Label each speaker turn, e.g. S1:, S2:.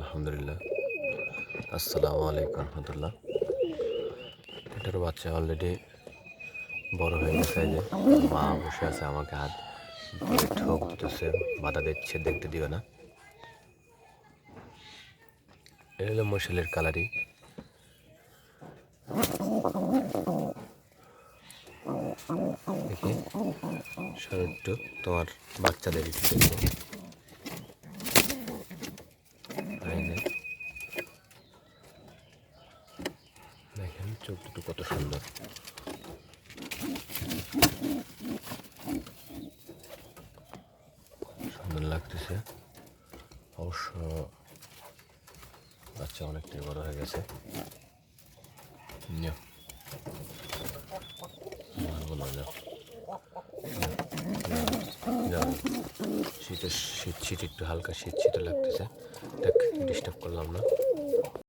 S1: আলহামদুলিল্লাহ। আসসালামু আলাইকুম রহমতুল্লাহ। এটার বাচ্চা অলরেডি বড় হয়ে গেছে। এই যে মা বসে আছে, আমাকে হাত ধরে ঠোক দিতেছে, বাধা দিচ্ছে, দেখতে দিবে না। এটা হলো মশালের কালারি। দেখি সর একটু তোমার বাচ্চাদের একটু দেখো। দেখেন চোখ দুটো কত সুন্দর। সুন্দর লাগতেছে। অবশ্য বাচ্চা অনেকটাই বড় হয়ে গেছে। মারবো না, যাও যাও। শীত একটু হালকা শীত লাগতেছে। দেখ, ডিস্টার্ব করলাম না।